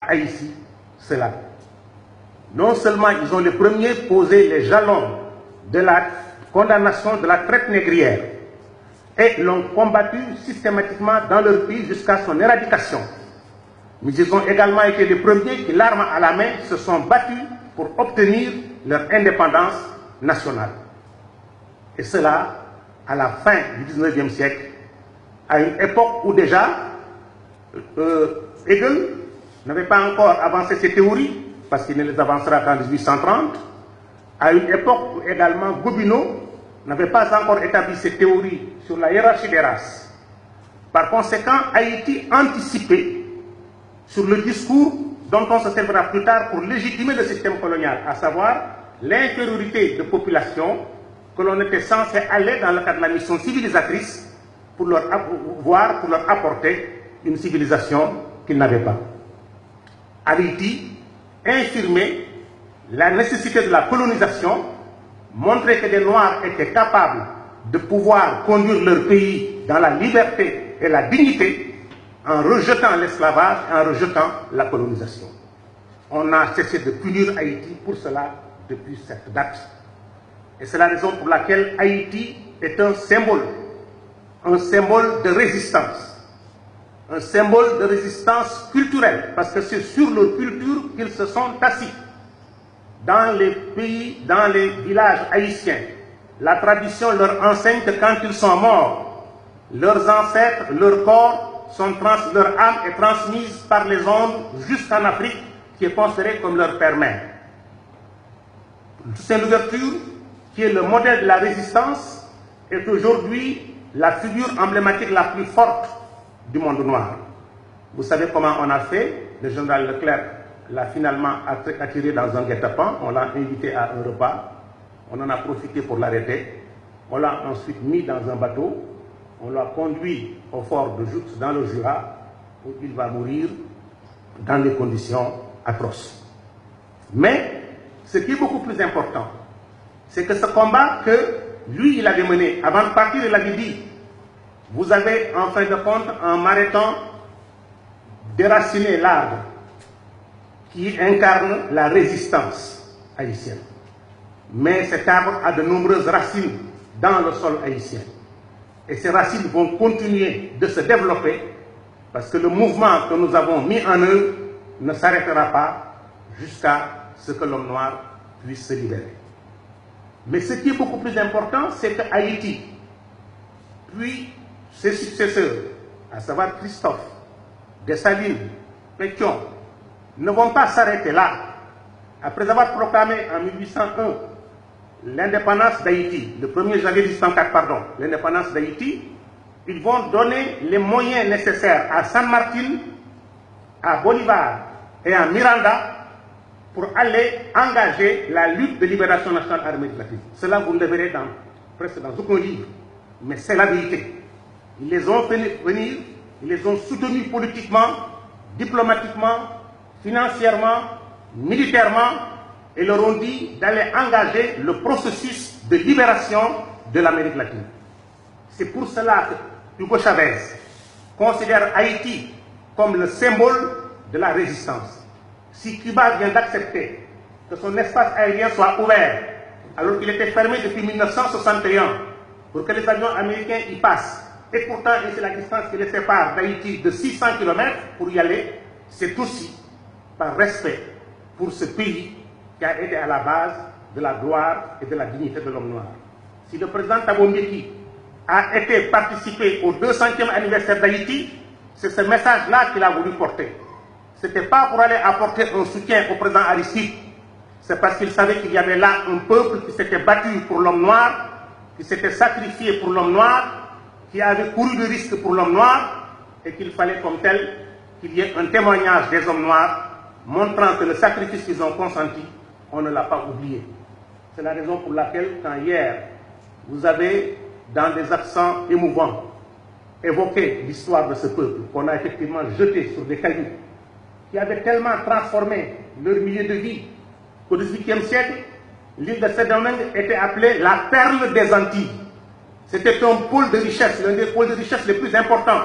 Haïti cela. Non seulement ils ont les premiers posé les jalons de la condamnation de la traite négrière et l'ont combattu systématiquement dans leur pays jusqu'à son éradication, mais ils ont également été les premiers qui, l'arme à la main, se sont battus pour obtenir leur indépendance nationale. Et cela à la fin du XIXe siècle, à une époque où déjà Hegel n'avait pas encore avancé ses théories, parce qu'il ne les avancera qu'en 1830, à une époque où également Gobineau n'avait pas encore établi ses théories sur la hiérarchie des races. Par conséquent, Haïti anticipait sur le discours dont on se servira plus tard pour légitimer le système colonial, à savoir l'infériorité de population que l'on était censé aller dans le cadre de la mission civilisatrice pour leur apporter une civilisation qu'ils n'avaient pas. Haïti infirmait la nécessité de la colonisation, montrer que les Noirs étaient capables de pouvoir conduire leur pays dans la liberté et la dignité en rejetant l'esclavage et en rejetant la colonisation. On a cessé de punir Haïti pour cela depuis cette date. Et c'est la raison pour laquelle Haïti est un symbole de résistance. Un symbole de résistance culturelle, parce que c'est sur leur culture qu'ils se sont assis. Dans les pays, dans les villages haïtiens, la tradition leur enseigne que quand ils sont morts, leurs ancêtres, leur corps, leur âme est transmise par les ondes jusqu'en Afrique, qui est considérée comme leur père-mère. C'est l'ouverture qui est le modèle de la résistance, est aujourd'hui la figure emblématique la plus forte du monde noir. Vous savez comment on a fait? Le général Leclerc l'a finalement attiré dans un guet-apens, on l'a invité à un repas, on en a profité pour l'arrêter, on l'a ensuite mis dans un bateau, on l'a conduit au fort de Joux dans le Jura, où il va mourir dans des conditions atroces. Mais ce qui est beaucoup plus important, c'est que ce combat que lui, il avait mené, avant de partir, il avait dit, vous avez en fin de compte, en m'arrêtant, déraciné l'arbre qui incarne la résistance haïtienne. Mais cet arbre a de nombreuses racines dans le sol haïtien. Et ces racines vont continuer de se développer parce que le mouvement que nous avons mis en œuvre ne s'arrêtera pas jusqu'à ce que l'homme noir puisse se libérer. Mais ce qui est beaucoup plus important, c'est que Haïti, puis ses successeurs, à savoir Christophe, Dessalines, Pétion, ne vont pas s'arrêter là. Après avoir proclamé en 1801 l'indépendance d'Haïti, le 1er janvier 1804, pardon, l'indépendance d'Haïti, ils vont donner les moyens nécessaires à San Martin, à Bolivar et à Miranda pour aller engager la lutte de libération nationale en Amérique latine. Cela, vous le verrez presque dans aucun livre, mais c'est la vérité. Ils les ont fait venir, ils les ont soutenus politiquement, diplomatiquement, financièrement, militairement, et leur ont dit d'aller engager le processus de libération de l'Amérique latine. C'est pour cela que Hugo Chavez considère Haïti comme le symbole de la résistance. Si Cuba vient d'accepter que son espace aérien soit ouvert, alors qu'il était fermé depuis 1961, pour que les avions américains y passent, et pourtant c'est la distance qui les sépare d'Haïti de 600 km pour y aller, c'est aussi par respect pour ce pays qui a été à la base de la gloire et de la dignité de l'homme noir. Si le président Thabo Mbeki a été participé au 200e anniversaire d'Haïti, c'est ce message-là qu'il a voulu porter. Ce n'était pas pour aller apporter un soutien au président Aristide, c'est parce qu'il savait qu'il y avait là un peuple qui s'était battu pour l'homme noir, qui s'était sacrifié pour l'homme noir, qui avait couru de risques pour l'homme noir, et qu'il fallait comme tel qu'il y ait un témoignage des hommes noirs montrant que le sacrifice qu'ils ont consenti, on ne l'a pas oublié. C'est la raison pour laquelle, quand hier, vous avez, dans des accents émouvants, évoqué l'histoire de ce peuple, qu'on a effectivement jeté sur des cailloux, qui avaient tellement transformé leur milieu de vie qu'au XVIIIe siècle, l'île de Saint-Domingue était appelée la perle des Antilles. C'était un pôle de richesse, l'un des pôles de richesse les plus importants.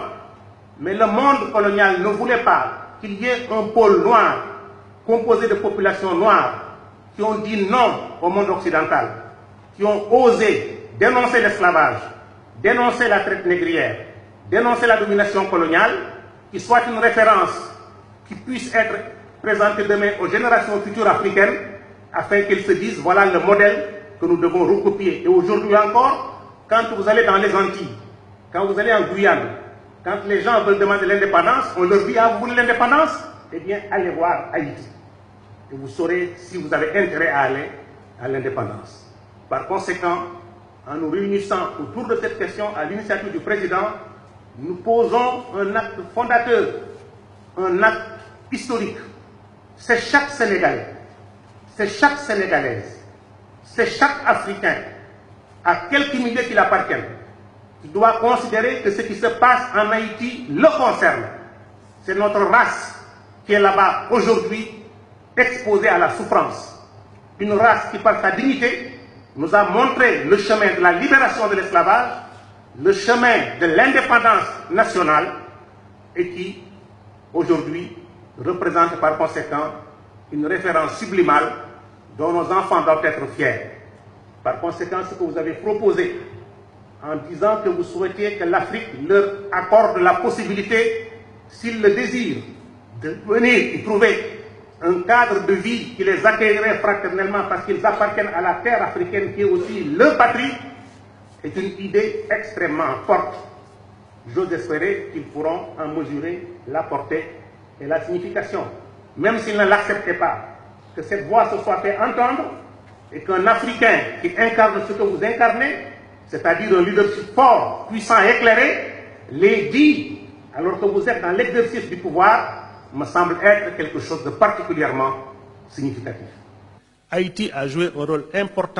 Mais le monde colonial ne voulait pas qu'il y ait un pôle noir composé de populations noires qui ont dit non au monde occidental, qui ont osé dénoncer l'esclavage, dénoncer la traite négrière, dénoncer la domination coloniale, qui soit une référence qui puisse être présentée demain aux générations futures africaines, afin qu'elles se disent voilà le modèle que nous devons recopier. Et aujourd'hui encore, quand vous allez dans les Antilles, quand vous allez en Guyane, quand les gens veulent demander l'indépendance, on leur dit ah, vous voulez l'indépendance? Eh bien, allez voir Haïti. Et vous saurez si vous avez intérêt à aller à l'indépendance. Par conséquent, en nous réunissant autour de cette question à l'initiative du président, nous posons un acte fondateur, un acte historique. C'est chaque Sénégalais, c'est chaque Sénégalaise, c'est chaque Africain, à quelques milliers qu'il appartienne, qui doit considérer que ce qui se passe en Haïti le concerne. C'est notre race qui est là-bas aujourd'hui exposée à la souffrance. Une race qui, par sa dignité, nous a montré le chemin de la libération de l'esclavage, le chemin de l'indépendance nationale et qui, aujourd'hui, représente par conséquent une référence sublimale dont nos enfants doivent être fiers. Par conséquent, ce que vous avez proposé en disant que vous souhaitiez que l'Afrique leur accorde la possibilité, s'ils le désirent, de venir y trouver un cadre de vie qui les accueillerait fraternellement parce qu'ils appartiennent à la terre africaine qui est aussi leur patrie, est une idée extrêmement forte. J'ose espérer qu'ils pourront en mesurer la portée et la signification. Même s'ils ne l'acceptaient pas, que cette voix se soit fait entendre et qu'un Africain qui incarne ce que vous incarnez, c'est-à-dire un leadership fort, puissant et éclairé, les dit, alors que vous êtes dans l'exercice du pouvoir, me semble être quelque chose de particulièrement significatif. Haïti a joué un rôle important